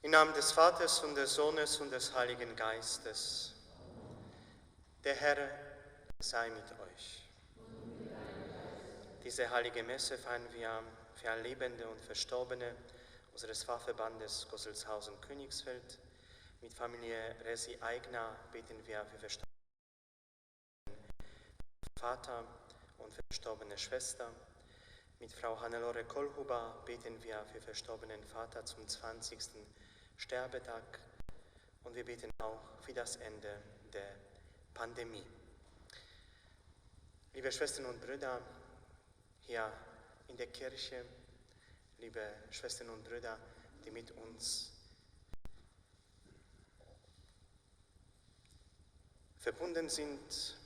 Im Namen des Vaters und des Sohnes und des Heiligen Geistes. Der Herr sei mit euch. Diese heilige Messe feiern wir für alle Lebende und Verstorbene unseres Pfarrverbandes Gosseltshausen-Königsfeld. Mit Familie Resi Eigner beten wir für verstorbene Vater und verstorbene Schwester. Mit Frau Hannelore Kohlhuber beten wir für verstorbenen Vater zum 20. Sterbetag und wir beten auch für das Ende der Pandemie. Liebe Schwestern und Brüder hier in der Kirche, liebe Schwestern und Brüder, die mit uns verbunden sind,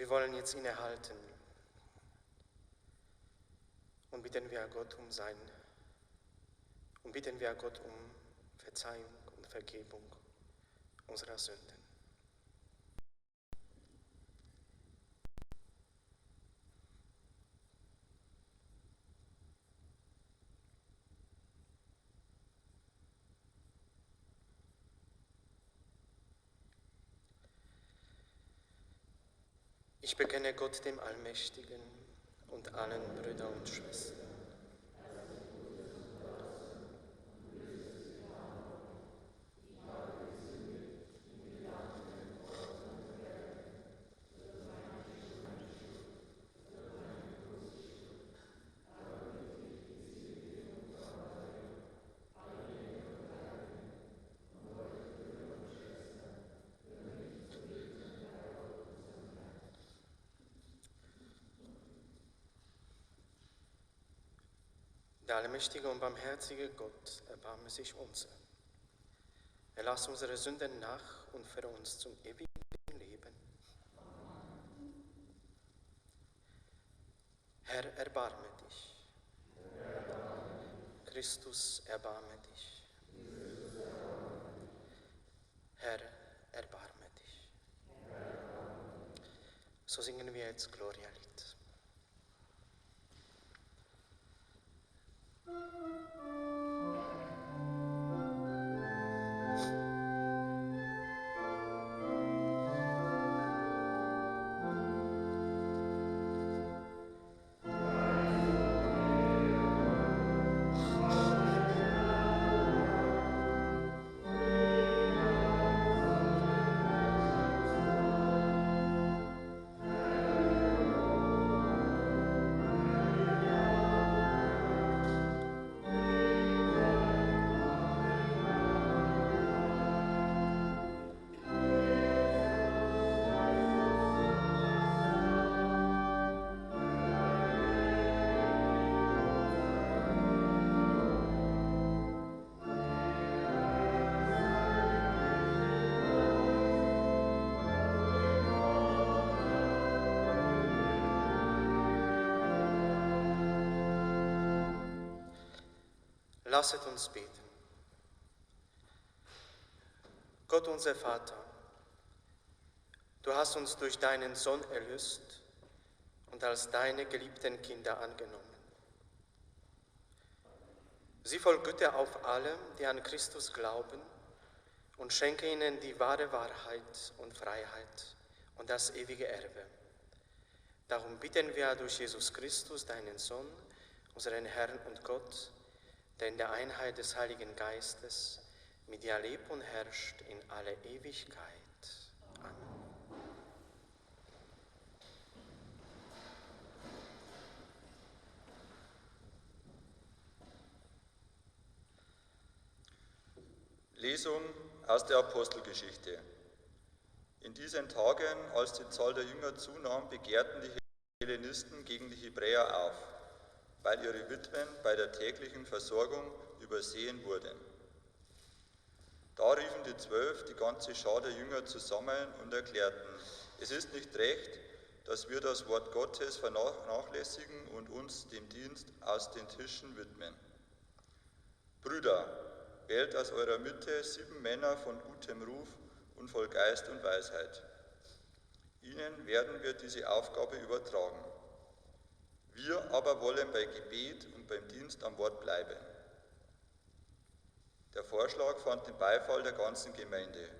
wir wollen jetzt innehalten und bitten wir Gott um Verzeihung und Vergebung unserer Sünden. Ich bekenne Gott, dem Allmächtigen, und allen Brüdern und Schwestern. Der allmächtige und barmherzige Gott, erbarme sich unser. Erlass unsere Sünden nach und führe uns zum ewigen Leben. Herr, erbarme dich. Christus, erbarme dich. Herr, erbarme dich. So singen wir jetzt Gloria-Lied. Lasset uns beten. Gott, unser Vater, du hast uns durch deinen Sohn erlöst und als deine geliebten Kinder angenommen. Sieh voll Güte auf alle, die an Christus glauben, und schenke ihnen die wahre Wahrheit und Freiheit und das ewige Erbe. Darum bitten wir durch Jesus Christus, deinen Sohn, unseren Herrn und Gott, der in der Einheit des Heiligen Geistes mit dir lebt und herrscht in alle Ewigkeit. Amen. Lesung aus der Apostelgeschichte. In diesen Tagen, als die Zahl der Jünger zunahm, begehrten die Hellenisten gegen die Hebräer auf, weil ihre Witwen bei der täglichen Versorgung übersehen wurden. Da riefen die 12 die ganze Schar der Jünger zusammen und erklärten, Es ist nicht recht, dass wir das Wort Gottes vernachlässigen und uns dem Dienst aus den Tischen widmen. Brüder, wählt aus eurer Mitte 7 Männer von gutem Ruf und voll Geist und Weisheit. Ihnen werden wir diese Aufgabe übertragen. Wir aber wollen bei Gebet und beim Dienst am Wort bleiben. Der Vorschlag fand den Beifall der ganzen Gemeinde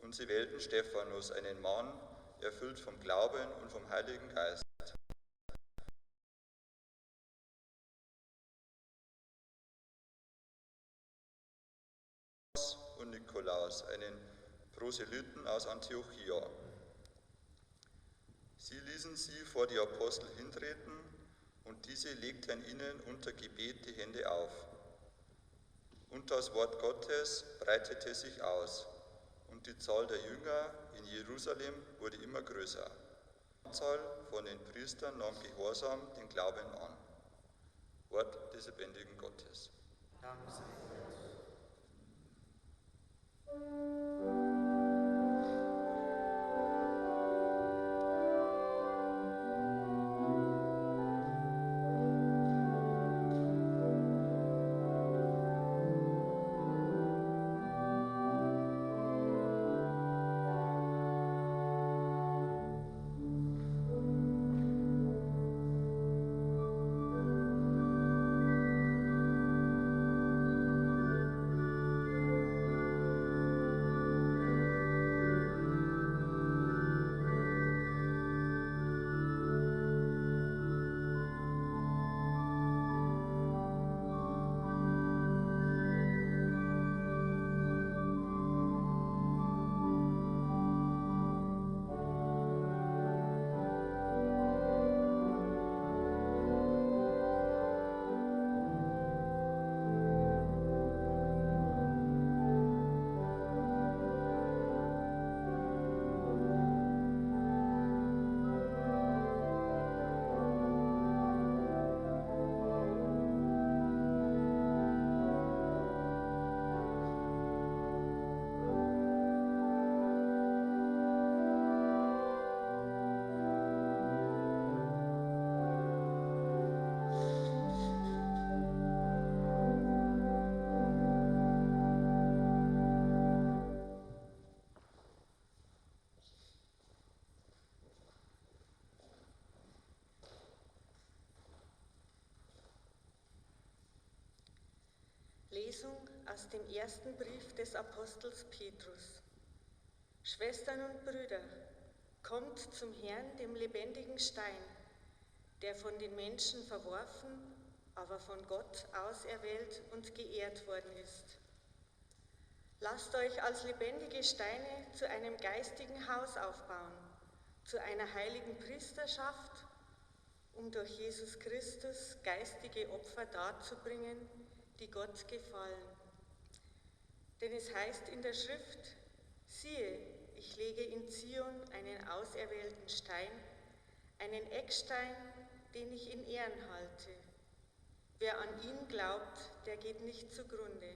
und sie wählten Stephanus, einen Mann, erfüllt vom Glauben und vom Heiligen Geist. Und Nikolaus, einen Proselyten aus Antiochia. Sie ließen sie vor die Apostel hintreten und diese legten ihnen unter Gebet die Hände auf. Und das Wort Gottes breitete sich aus und die Zahl der Jünger in Jerusalem wurde immer größer. Die Anzahl von den Priestern nahm gehorsam den Glauben an. Wort des lebendigen Gottes. Dank sei Gott. Lesung aus dem ersten Brief des Apostels Petrus. Schwestern und Brüder, kommt zum Herrn, dem lebendigen Stein, der von den Menschen verworfen, aber von Gott auserwählt und geehrt worden ist. Lasst euch als lebendige Steine zu einem geistigen Haus aufbauen, zu einer heiligen Priesterschaft, um durch Jesus Christus geistige Opfer darzubringen, die Gott gefallen. Denn es heißt in der Schrift, siehe, ich lege in Zion einen auserwählten Stein, einen Eckstein, den ich in Ehren halte. Wer an ihn glaubt, der geht nicht zugrunde.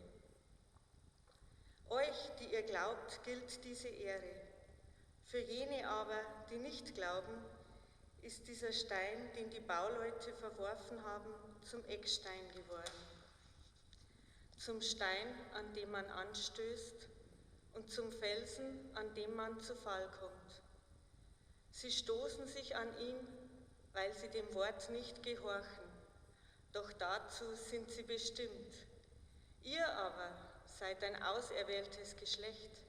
Euch, die ihr glaubt, gilt diese Ehre. Für jene aber, die nicht glauben, ist dieser Stein, den die Bauleute verworfen haben, zum Eckstein geworden. Zum Stein, an dem man anstößt, und zum Felsen, an dem man zu Fall kommt. Sie stoßen sich an ihn, weil sie dem Wort nicht gehorchen, doch dazu sind sie bestimmt. Ihr aber seid ein auserwähltes Geschlecht,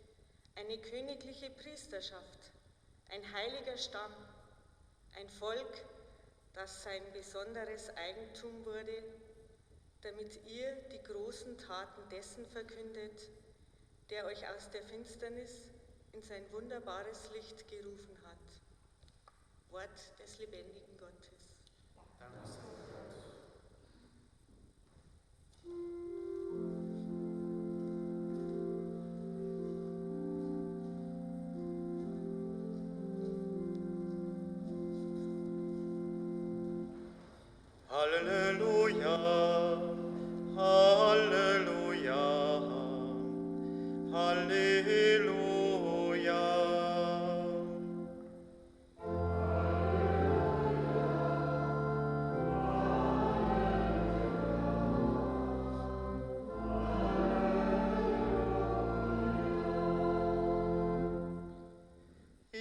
eine königliche Priesterschaft, ein heiliger Stamm, ein Volk, das sein besonderes Eigentum wurde, damit ihr die großen Taten dessen verkündet, der euch aus der Finsternis in sein wunderbares Licht gerufen hat. Wort des lebendigen Gottes. Danke sei Gott. Halleluja, Halleluja, Halleluja.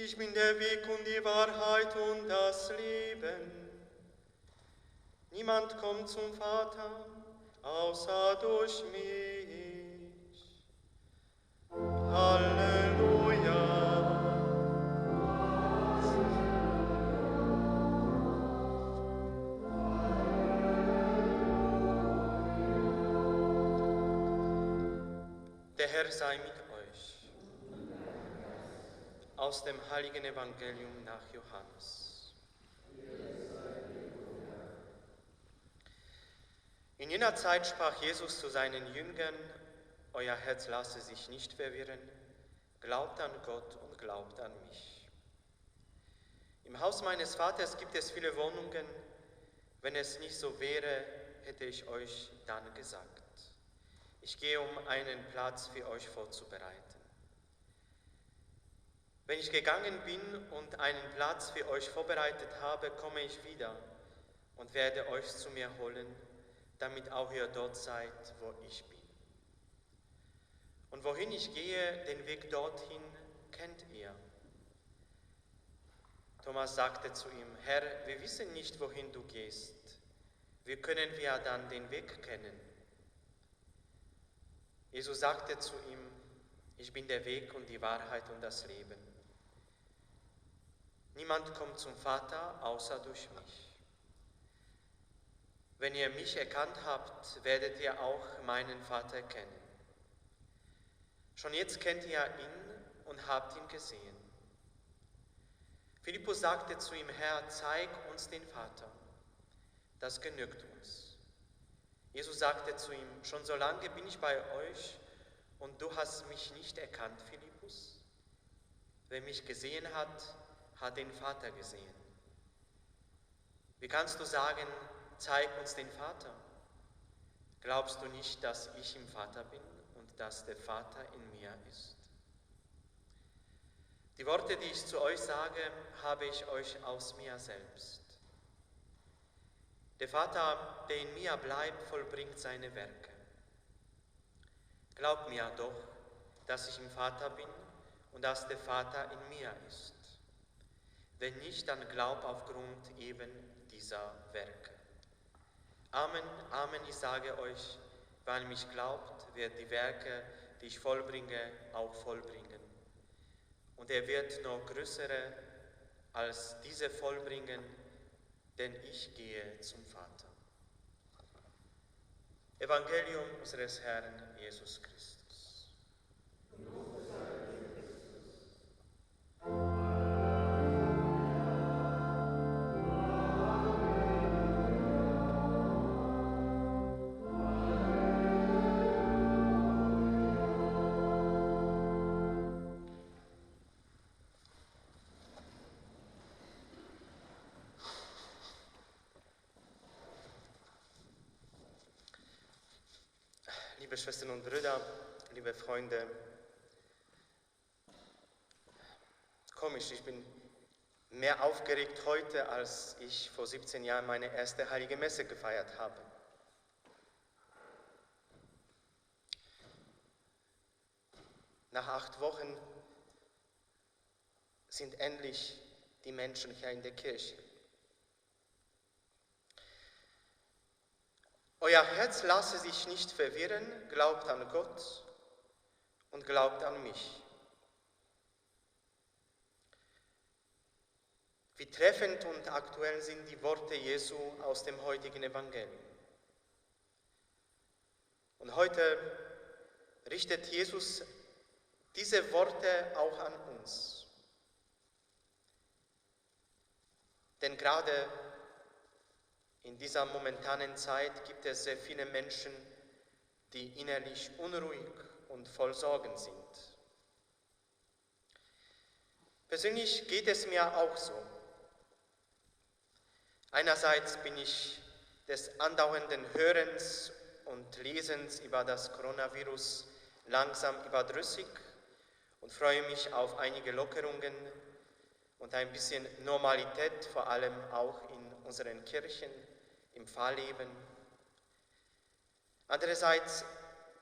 Ich bin der Weg und die Wahrheit und das Leben. Niemand kommt zum Vater, außer durch mich. Halleluja. Der Herr sei mit euch. Aus dem heiligen Evangelium nach Johannes. In jener Zeit sprach Jesus zu seinen Jüngern: Euer Herz lasse sich nicht verwirren, glaubt an Gott und glaubt an mich. Im Haus meines Vaters gibt es viele Wohnungen. Wenn es nicht so wäre, hätte ich euch dann gesagt. Ich gehe, um einen Platz für euch vorzubereiten. Wenn ich gegangen bin und einen Platz für euch vorbereitet habe, komme ich wieder und werde euch zu mir holen, damit auch ihr dort seid, wo ich bin. Und wohin ich gehe, den Weg dorthin kennt ihr. Thomas sagte zu ihm: Herr, wir wissen nicht, wohin du gehst. Wie können wir dann den Weg kennen? Jesus sagte zu ihm: Ich bin der Weg und die Wahrheit und das Leben. Niemand kommt zum Vater, außer durch mich. Wenn ihr mich erkannt habt, werdet ihr auch meinen Vater kennen. Schon jetzt kennt ihr ihn und habt ihn gesehen. Philippus sagte zu ihm: Herr, zeig uns den Vater, das genügt uns. Jesus sagte zu ihm: Schon so lange bin ich bei euch und du hast mich nicht erkannt, Philippus? Wer mich gesehen hat, hat den Vater gesehen. Wie kannst du sagen, zeig uns den Vater? Glaubst du nicht, dass ich im Vater bin und dass der Vater in mir ist? Die Worte, die ich zu euch sage, habe ich euch aus mir selbst. Der Vater, der in mir bleibt, vollbringt seine Werke. Glaubt mir doch, dass ich im Vater bin und dass der Vater in mir ist. Wenn nicht, dann glaubt aufgrund eben dieser Werke. Amen, Amen, ich sage euch, wer an mich glaubt, wird die Werke, die ich vollbringe, auch vollbringen. Und er wird noch größere als diese vollbringen, denn ich gehe zum Vater. Evangelium unseres Herrn Jesus Christus. Liebe Schwestern und Brüder, liebe Freunde, komisch, ich bin mehr aufgeregt heute, als ich vor 17 Jahren meine erste Heilige Messe gefeiert habe. Nach 8 Wochen sind endlich die Menschen hier in der Kirche. Euer Herz lasse sich nicht verwirren, glaubt an Gott und glaubt an mich. Wie treffend und aktuell sind die Worte Jesu aus dem heutigen Evangelium. Und heute richtet Jesus diese Worte auch an uns. Denn gerade in dieser momentanen Zeit gibt es sehr viele Menschen, die innerlich unruhig und voll Sorgen sind. Persönlich geht es mir auch so. Einerseits bin ich des andauernden Hörens und Lesens über das Coronavirus langsam überdrüssig und freue mich auf einige Lockerungen und ein bisschen Normalität, vor allem auch in unseren Kirchen, im Pfarrleben. Andererseits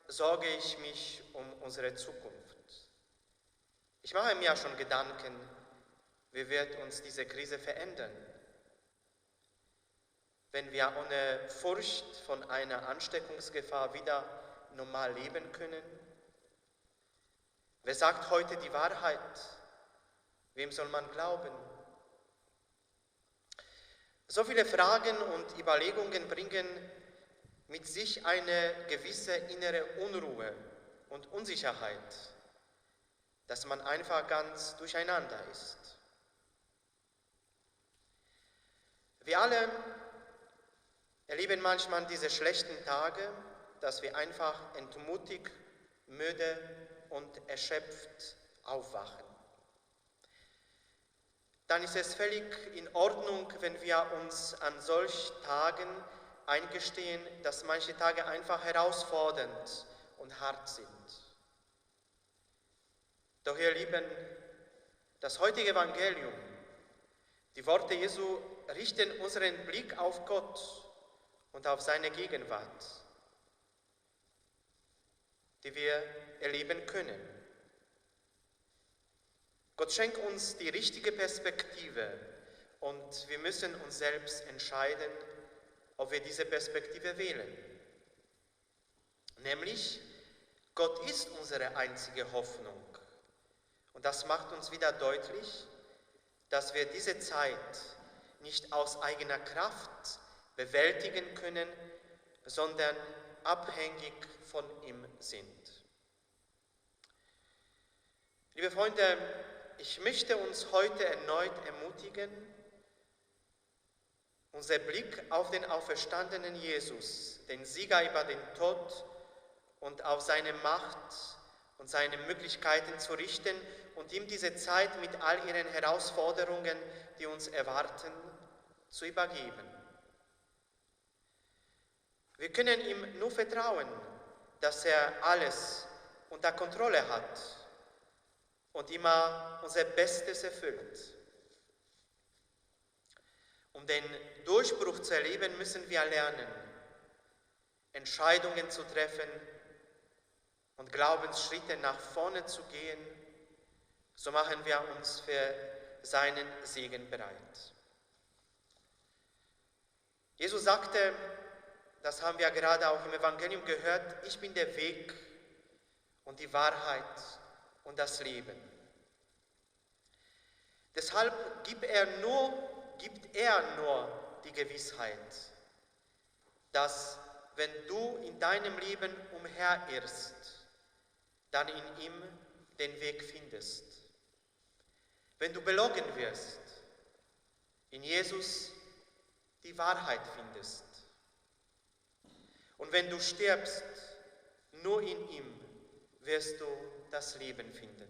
sorge ich mich um unsere Zukunft. Ich mache mir schon Gedanken, Wie wird uns diese Krise verändern? Wenn wir ohne Furcht von einer Ansteckungsgefahr wieder normal leben können? Wer sagt heute die Wahrheit? Wem soll man glauben? So viele Fragen und Überlegungen bringen mit sich eine gewisse innere Unruhe und Unsicherheit, dass man einfach ganz durcheinander ist. Wir alle erleben manchmal diese schlechten Tage, dass wir einfach entmutigt, müde und erschöpft aufwachen. Dann ist es völlig in Ordnung, wenn wir uns an solchen Tagen eingestehen, dass manche Tage einfach herausfordernd und hart sind. Doch ihr Lieben, das heutige Evangelium, die Worte Jesu richten unseren Blick auf Gott und auf seine Gegenwart, die wir erleben können. Gott schenkt uns die richtige Perspektive und wir müssen uns selbst entscheiden, ob wir diese Perspektive wählen. Nämlich, Gott ist unsere einzige Hoffnung. Und das macht uns wieder deutlich, dass wir diese Zeit nicht aus eigener Kraft bewältigen können, sondern abhängig von ihm sind. Liebe Freunde, ich möchte uns heute erneut ermutigen, unser Blick auf den auferstandenen Jesus, den Sieger über den Tod und auf seine Macht und seine Möglichkeiten zu richten und ihm diese Zeit mit all ihren Herausforderungen, die uns erwarten, zu übergeben. Wir können ihm nur vertrauen, dass er alles unter Kontrolle hat und immer unser Bestes erfüllt. Um den Durchbruch zu erleben, müssen wir lernen, Entscheidungen zu treffen und Glaubensschritte nach vorne zu gehen. So machen wir uns für seinen Segen bereit. Jesus sagte, das haben wir gerade auch im Evangelium gehört, ich bin der Weg und die Wahrheit und das Leben. Deshalb gibt er nur die Gewissheit, dass wenn du in deinem Leben umherirrst, dann in ihm den Weg findest. Wenn du belogen wirst, in Jesus die Wahrheit findest. Und wenn du stirbst, nur in ihm wirst du das Leben finden.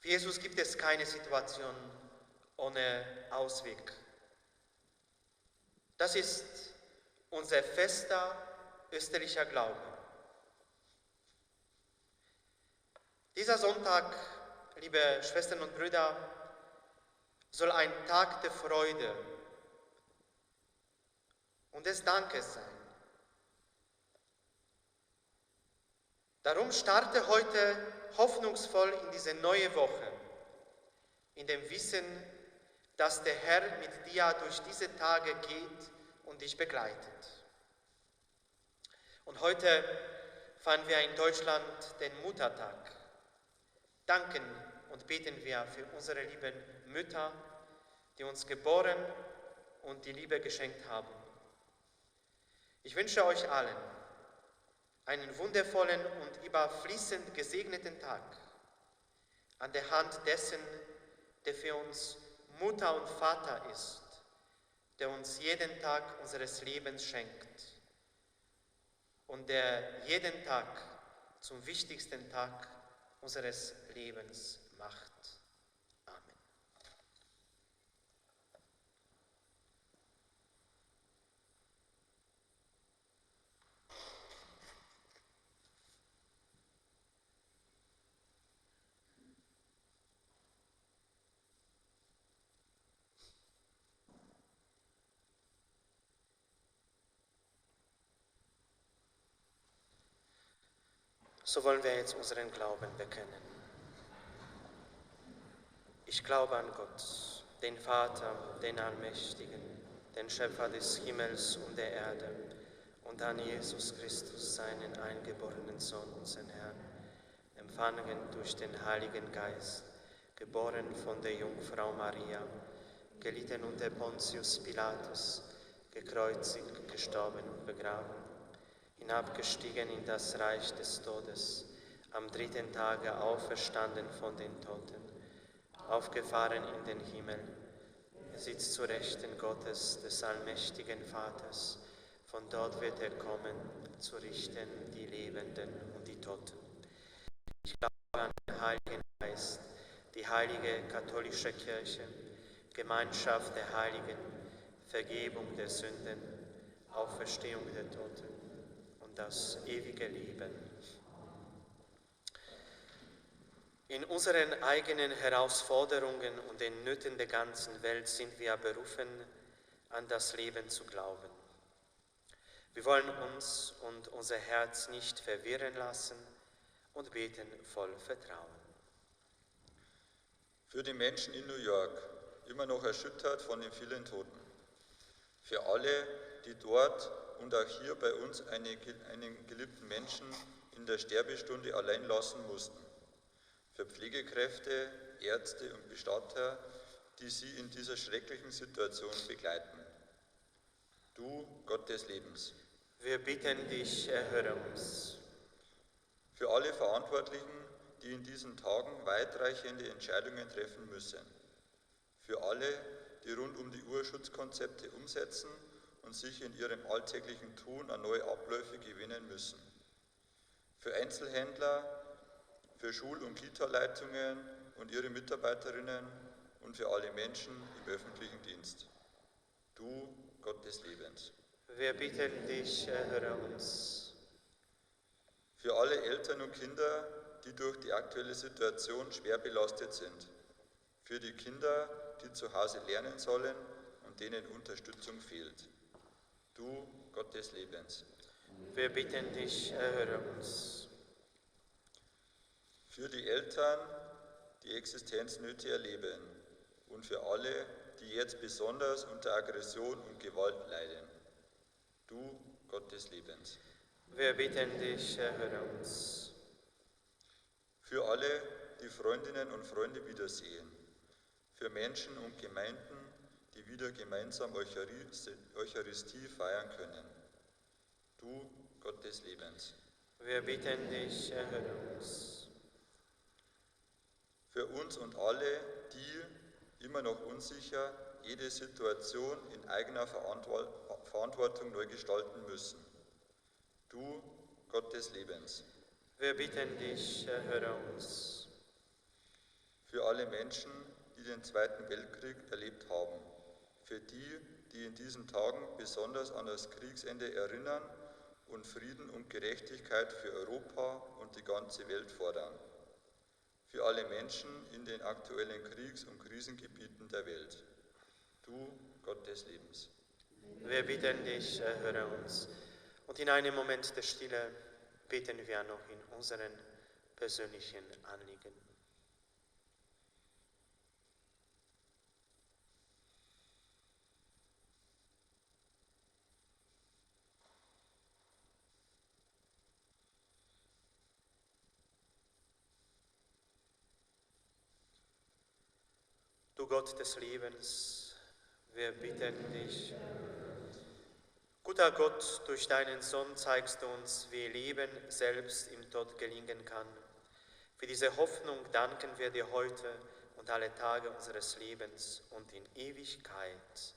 Für Jesus gibt es keine Situation ohne Ausweg. Das ist unser fester österlicher Glaube. Dieser Sonntag, liebe Schwestern und Brüder, soll ein Tag der Freude und des Dankes sein. Darum starte heute hoffnungsvoll in diese neue Woche, in dem Wissen, dass der Herr mit dir durch diese Tage geht und dich begleitet. Und heute feiern wir in Deutschland den Muttertag. Danken und beten wir für unsere lieben Mütter, die uns geboren und die Liebe geschenkt haben. Ich wünsche euch allen einen wundervollen und überfließend gesegneten Tag an der Hand dessen, der für uns Mutter und Vater ist, der uns jeden Tag unseres Lebens schenkt und der jeden Tag zum wichtigsten Tag unseres Lebens macht. Amen. So wollen wir jetzt unseren Glauben bekennen. Ich glaube an Gott, den Vater, den Allmächtigen, den Schöpfer des Himmels und der Erde, und an Jesus Christus, seinen eingeborenen Sohn, unseren Herrn, empfangen durch den Heiligen Geist, geboren von der Jungfrau Maria, gelitten unter Pontius Pilatus, gekreuzigt, gestorben und begraben, hinabgestiegen in das Reich des Todes, am dritten Tage auferstanden von den Toten, aufgefahren in den Himmel. Er sitzt zu Rechten Gottes, des allmächtigen Vaters. Von dort wird er kommen, zu richten die Lebenden und die Toten. Ich glaube an den Heiligen Geist, die heilige katholische Kirche, Gemeinschaft der Heiligen, Vergebung der Sünden, Auferstehung der Toten und das ewige Leben. In unseren eigenen Herausforderungen und den Nöten der ganzen Welt sind wir berufen, an das Leben zu glauben. Wir wollen uns und unser Herz nicht verwirren lassen und beten voll Vertrauen. Für die Menschen in New York, immer noch erschüttert von den vielen Toten. Für alle, die dort und auch hier bei uns einen geliebten Menschen in der Sterbestunde allein lassen mussten. Für Pflegekräfte, Ärzte und Bestatter, die sie in dieser schrecklichen Situation begleiten. Du, Gott des Lebens. Wir bitten dich, erhöre uns. Für alle Verantwortlichen, die in diesen Tagen weitreichende Entscheidungen treffen müssen. Für alle, die rund um die Uhr Schutzkonzepte umsetzen und sich in ihrem alltäglichen Tun an neue Abläufe gewöhnen müssen. Für Einzelhändler, für Schul- und Kita-Leitungen und ihre Mitarbeiterinnen und für alle Menschen im öffentlichen Dienst. Du, Gott des Lebens. Wir bitten dich, erhöre uns. Für alle Eltern und Kinder, die durch die aktuelle Situation schwer belastet sind. Für die Kinder, die zu Hause lernen sollen und denen Unterstützung fehlt. Du, Gott des Lebens. Wir bitten dich, erhöre uns. Für die Eltern, die Existenznöte erleben und für alle, die jetzt besonders unter Aggression und Gewalt leiden. Du, Gott des Lebens. Wir bitten dich, erhöre uns. Für alle, die Freundinnen und Freunde wiedersehen. Für Menschen und Gemeinden, die wieder gemeinsam Eucharistie feiern können. Du, Gott des Lebens. Wir bitten dich, erhöre uns. Für uns und alle, die, immer noch unsicher, jede Situation in eigener Verantwortung neu gestalten müssen. Du, Gott des Lebens. Wir bitten dich, erhöre uns. Für alle Menschen, die den Zweiten Weltkrieg erlebt haben. Für die, die in diesen Tagen besonders an das Kriegsende erinnern und Frieden und Gerechtigkeit für Europa und die ganze Welt fordern. Für alle Menschen in den aktuellen Kriegs- und Krisengebieten der Welt. Du, Gott des Lebens. Wir bitten dich, erhöre uns. Und in einem Moment der Stille beten wir noch in unseren persönlichen Anliegen. Du Gott des Lebens, wir bitten dich. Guter Gott, durch deinen Sohn zeigst du uns, wie Leben selbst im Tod gelingen kann. Für diese Hoffnung danken wir dir heute und alle Tage unseres Lebens und in Ewigkeit.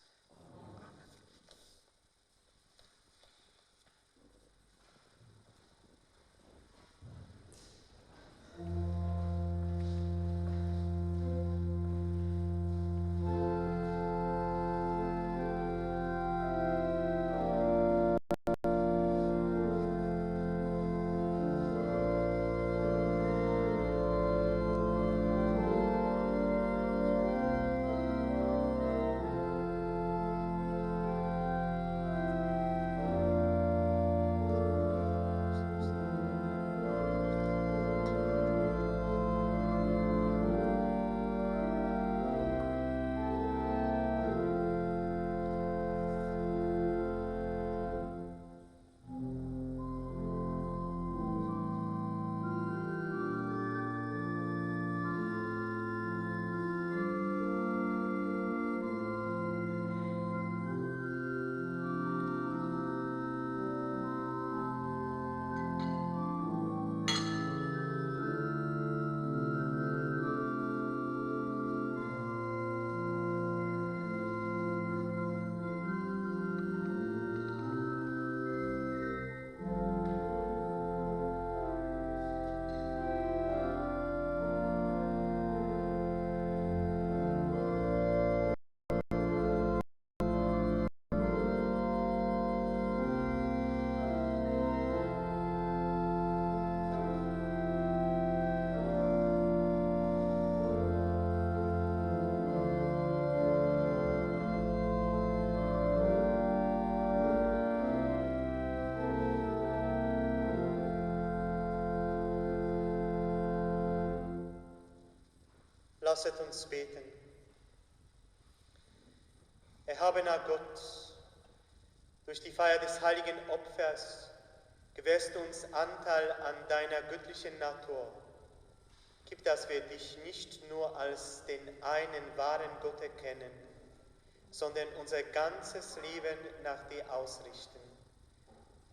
Lasset uns beten. Erhabener Gott, durch die Feier des heiligen Opfers gewährst du uns Anteil an deiner göttlichen Natur. Gib, dass wir dich nicht nur als den einen wahren Gott erkennen, sondern unser ganzes Leben nach dir ausrichten.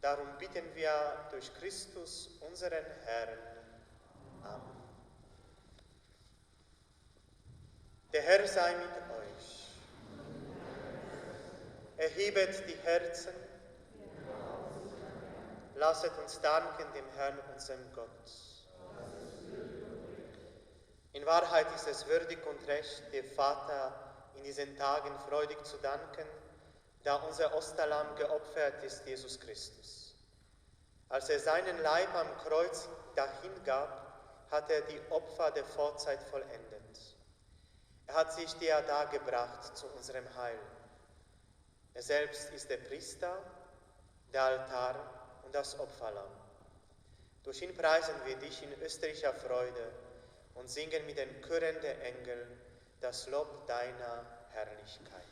Darum bitten wir durch Christus, unseren Herrn. Amen. Der Herr sei mit euch. Erhebet die Herzen. Lasset uns danken dem Herrn, unserem Gott. In Wahrheit ist es würdig und recht, dem Vater in diesen Tagen freudig zu danken, da unser Osterlamm geopfert ist, Jesus Christus. Als er seinen Leib am Kreuz dahingab, hat er die Opfer der Vorzeit vollendet. Er hat sich dir dargebracht zu unserem Heil. Er selbst ist der Priester, der Altar und das Opferlamm. Durch ihn preisen wir dich in österlicher Freude und singen mit den Chören der Engel das Lob deiner Herrlichkeit.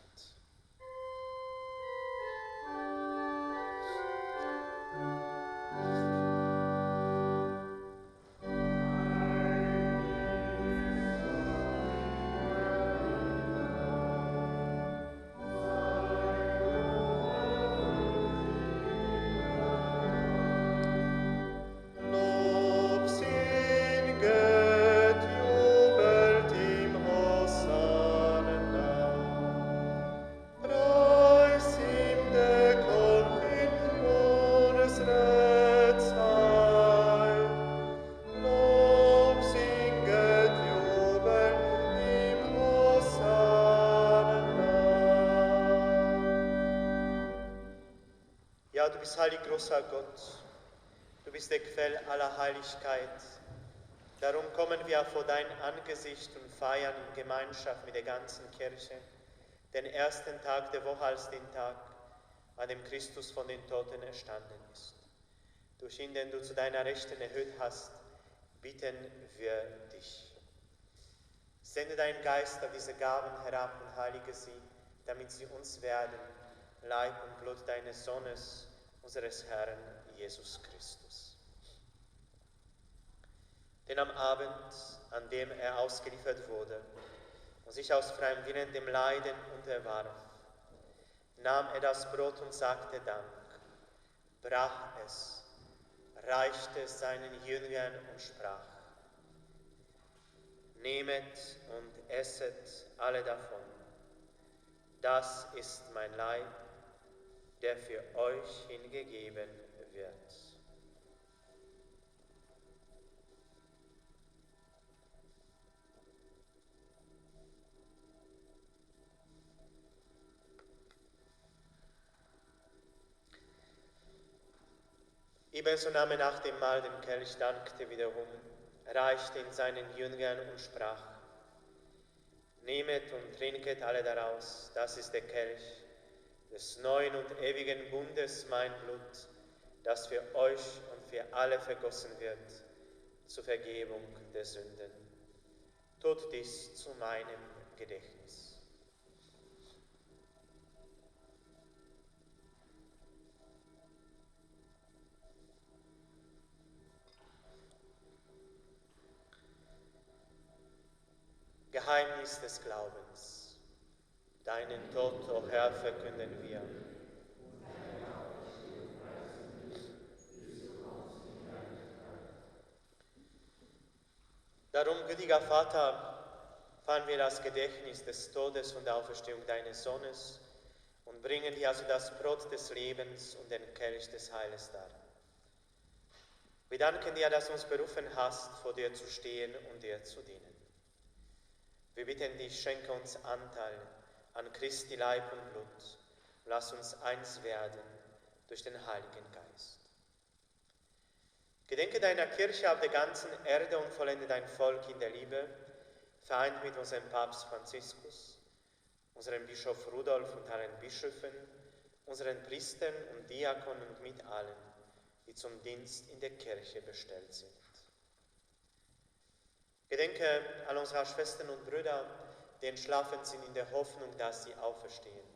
Ja, du bist heilig, großer Gott. Du bist der Quell aller Heiligkeit. Darum kommen wir vor dein Angesicht und feiern in Gemeinschaft mit der ganzen Kirche den ersten Tag der Woche als den Tag, an dem Christus von den Toten erstanden ist. Durch ihn, den du zu deiner Rechten erhöht hast, bitten wir dich. Sende deinen Geist auf diese Gaben herab und heilige sie, damit sie uns werden, Leib und Blut deines Sohnes, unseres Herrn Jesus Christus. Denn am Abend, an dem er ausgeliefert wurde und sich aus freiem Willen dem Leiden unterwarf, nahm er das Brot und sagte Dank, brach es, reichte es seinen Jüngern und sprach: Nehmet und esset alle davon. Das ist mein Leib, der für euch hingegeben wird. Ebenso nahm er nach dem Mahl den Kelch, dankte wiederum, reichte ihn seinen Jüngern und sprach: Nehmet und trinket alle daraus, das ist der Kelch des neuen und ewigen Bundes, mein Blut, das für euch und für alle vergossen wird, zur Vergebung der Sünden. Tut dies zu meinem Gedächtnis. Geheimnis des Glaubens. Deinen Tod, o Herr, verkünden wir. Darum, gütiger Vater, feiern wir das Gedächtnis des Todes und der Auferstehung deines Sohnes und bringen dir also das Brot des Lebens und den Kelch des Heiles dar. Wir danken dir, dass du uns berufen hast, vor dir zu stehen und dir zu dienen. Wir bitten dich, schenke uns Anteil an Christi Leib und Blut. Lass uns eins werden durch den Heiligen Geist. Gedenke deiner Kirche auf der ganzen Erde und vollende dein Volk in der Liebe, vereint mit unserem Papst Franziskus, unserem Bischof Rudolf und allen Bischöfen, unseren Priestern und Diakonen und mit allen, die zum Dienst in der Kirche bestellt sind. Gedenke an unsere Schwestern und Brüder, die entschlafen sind in der Hoffnung, dass sie auferstehen.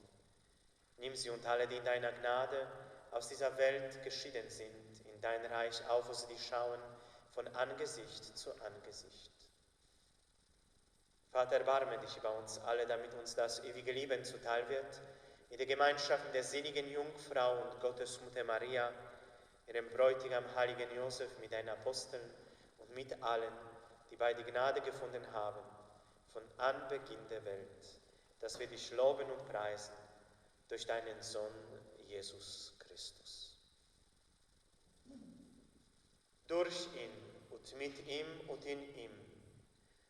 Nimm sie und alle, die in deiner Gnade aus dieser Welt geschieden sind, in dein Reich auf, wo sie dich schauen, von Angesicht zu Angesicht. Vater, erbarme dich über uns alle, damit uns das ewige Leben zuteil wird, in der Gemeinschaft der seligen Jungfrau und Gottesmutter Maria, ihrem Bräutigam heiligen Josef, mit deinen Aposteln und mit allen, die bei die Gnade gefunden haben, von Anbeginn der Welt, dass wir dich loben und preisen durch deinen Sohn Jesus Christus. Durch ihn und mit ihm und in ihm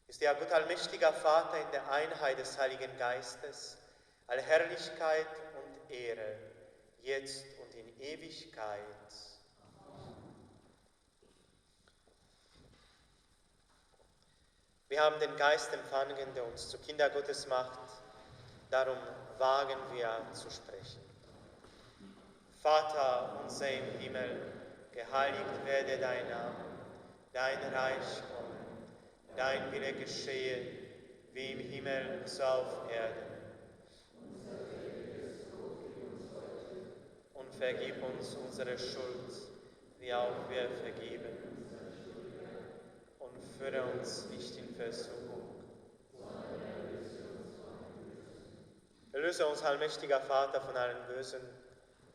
ist der Gott allmächtiger Vater in der Einheit des Heiligen Geistes, alle Herrlichkeit und Ehre, jetzt und in Ewigkeit. Wir haben den Geist empfangen, der uns zu Kinder Gottes macht, darum wagen wir zu sprechen. Vater unser im Himmel, geheiligt werde dein Name, dein Reich komme, dein Wille geschehe, wie im Himmel so auf Erden. Und vergib uns unsere Schuld, wie auch wir vergeben. Und führe uns nicht in Versuchung. Erlöse uns, allmächtiger Vater, von allen Bösen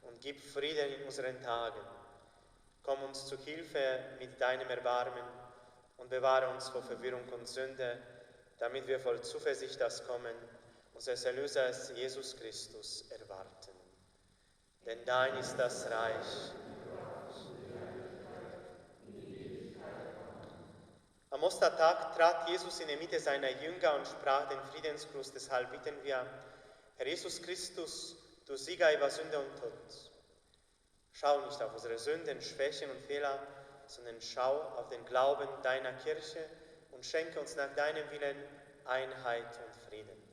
und gib Frieden in unseren Tagen. Komm uns zu Hilfe mit deinem Erbarmen und bewahre uns vor Verwirrung und Sünde, damit wir voll Zuversicht das Kommen unseres Erlösers Jesus Christus erwarten. Denn dein ist das Reich. Am Ostertag trat Jesus in die Mitte seiner Jünger und sprach den Friedensgruß. Deshalb bitten wir, Herr Jesus Christus, du Sieger über Sünde und Tod, schau nicht auf unsere Sünden, Schwächen und Fehler, sondern schau auf den Glauben deiner Kirche und schenke uns nach deinem Willen Einheit und Frieden.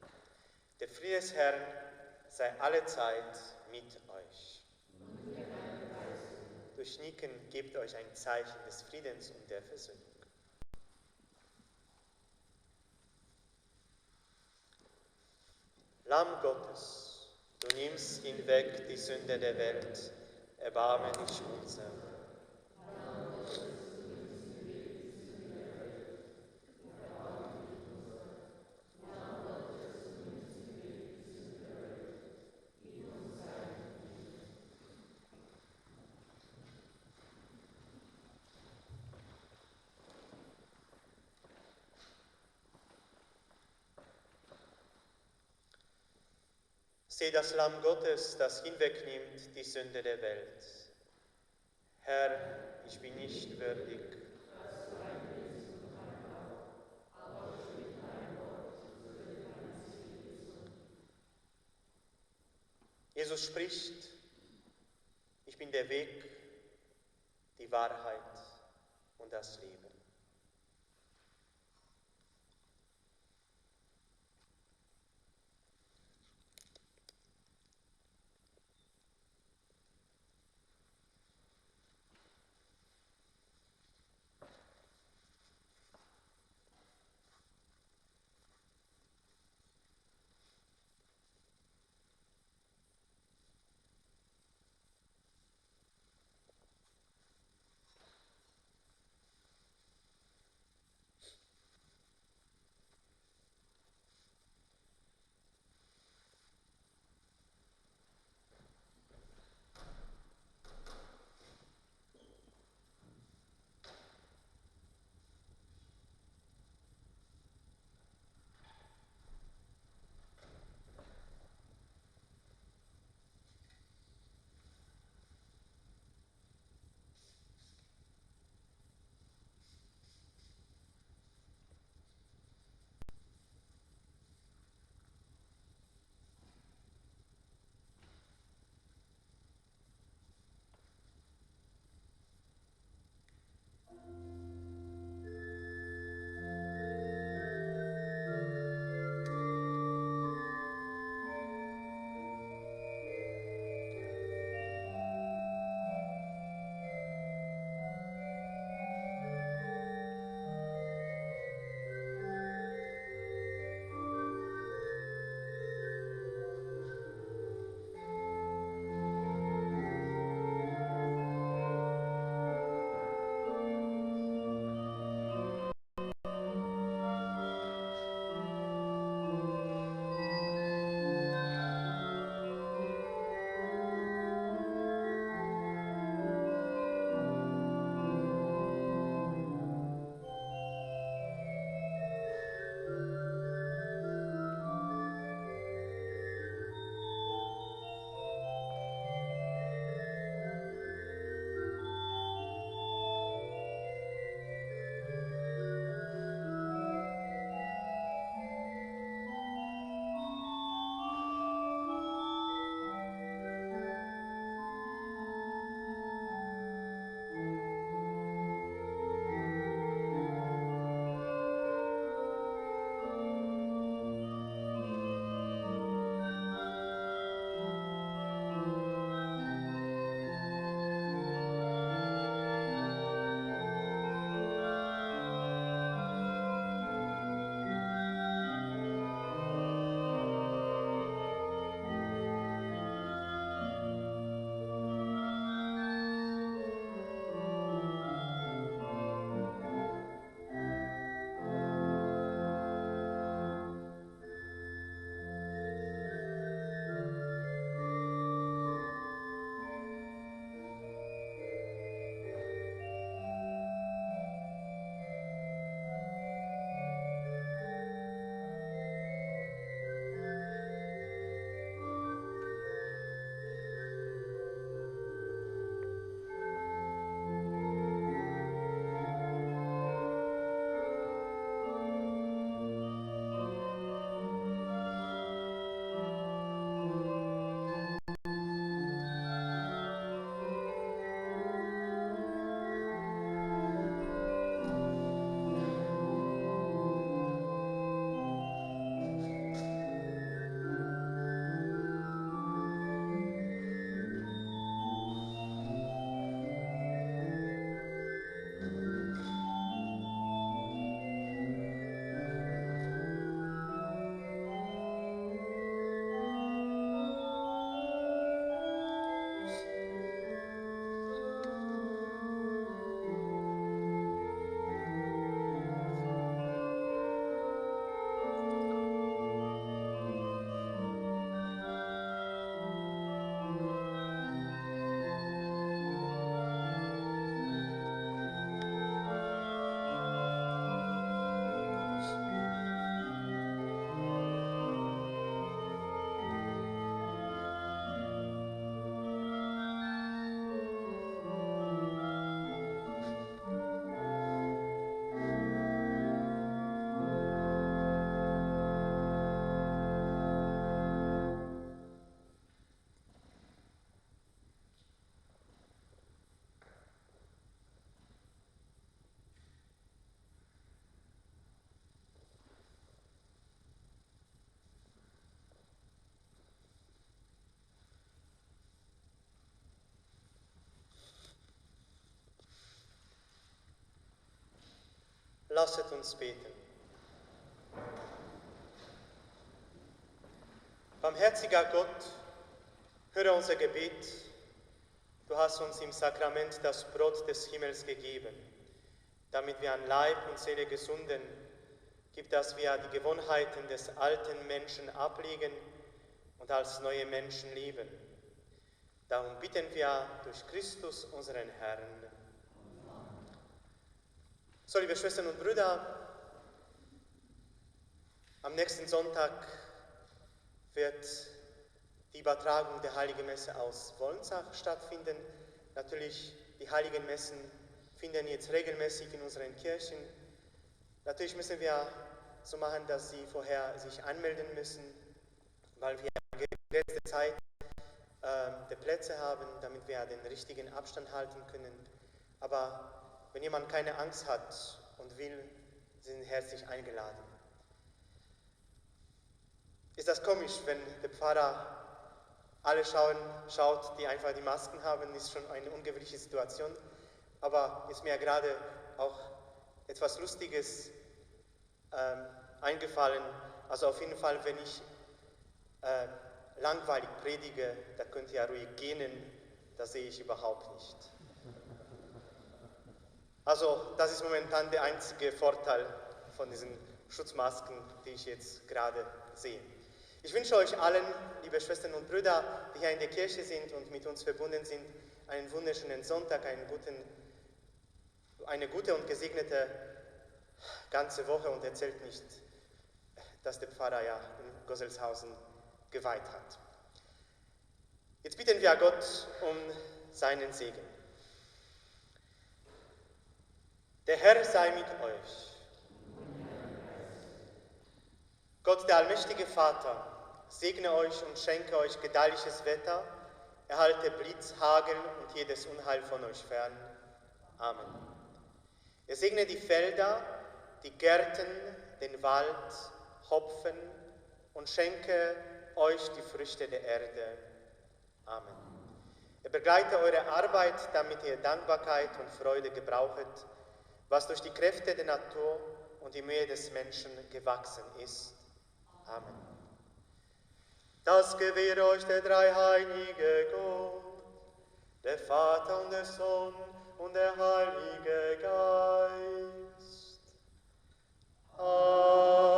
Der Friede des Herrn sei allezeit mit euch. Durch Nicken gebt euch ein Zeichen des Friedens und der Versöhnung. Lamm Gottes, du nimmst hinweg die Sünde der Welt, erbarme dich unser. Sieh das Lamm Gottes, das hinwegnimmt die Sünde der Welt. Herr, ich bin nicht würdig. Jesus spricht, ich bin der Weg, die Wahrheit und das Leben. Lasset uns beten. Barmherziger Gott, höre unser Gebet. Du hast uns im Sakrament das Brot des Himmels gegeben, damit wir an Leib und Seele gesunden. Gib, dass wir die Gewohnheiten des alten Menschen ablegen und als neue Menschen leben. Darum bitten wir durch Christus, unseren Herrn. So, liebe Schwestern und Brüder, am nächsten Sonntag wird die Übertragung der Heiligen Messe aus Wolnsach stattfinden. Natürlich, die Heiligen Messen finden jetzt regelmäßig in unseren Kirchen. Natürlich müssen wir so machen, dass Sie vorher sich anmelden müssen, weil wir eine begrenzte Zeit der Plätze haben, damit wir den richtigen Abstand halten können. Aber wenn jemand keine Angst hat und will, sind herzlich eingeladen. Ist das komisch, wenn der Pfarrer alle schaut, die einfach die Masken haben, ist schon eine ungewöhnliche Situation. Aber ist mir gerade auch etwas Lustiges eingefallen. Also auf jeden Fall, wenn ich langweilig predige, da könnt ihr ja ruhig gähnen, das sehe ich überhaupt nicht. Also das ist momentan der einzige Vorteil von diesen Schutzmasken, die ich jetzt gerade sehe. Ich wünsche euch allen, liebe Schwestern und Brüder, die hier in der Kirche sind und mit uns verbunden sind, einen wunderschönen Sonntag, eine gute und gesegnete ganze Woche, und erzählt nicht, dass der Pfarrer ja in Gosseltshausen geweiht hat. Jetzt bitten wir Gott um seinen Segen. Der Herr sei mit euch. Gott, der allmächtige Vater, segne euch und schenke euch gedeihliches Wetter, erhalte Blitz, Hagel und jedes Unheil von euch fern. Amen. Er segne die Felder, die Gärten, den Wald, Hopfen und schenke euch die Früchte der Erde. Amen. Er begleite eure Arbeit, damit ihr Dankbarkeit und Freude gebrauchet, was durch die Kräfte der Natur und die Mühe des Menschen gewachsen ist. Amen. Das gewähre euch der dreieinige Gott, der Vater und der Sohn und der Heilige Geist. Amen.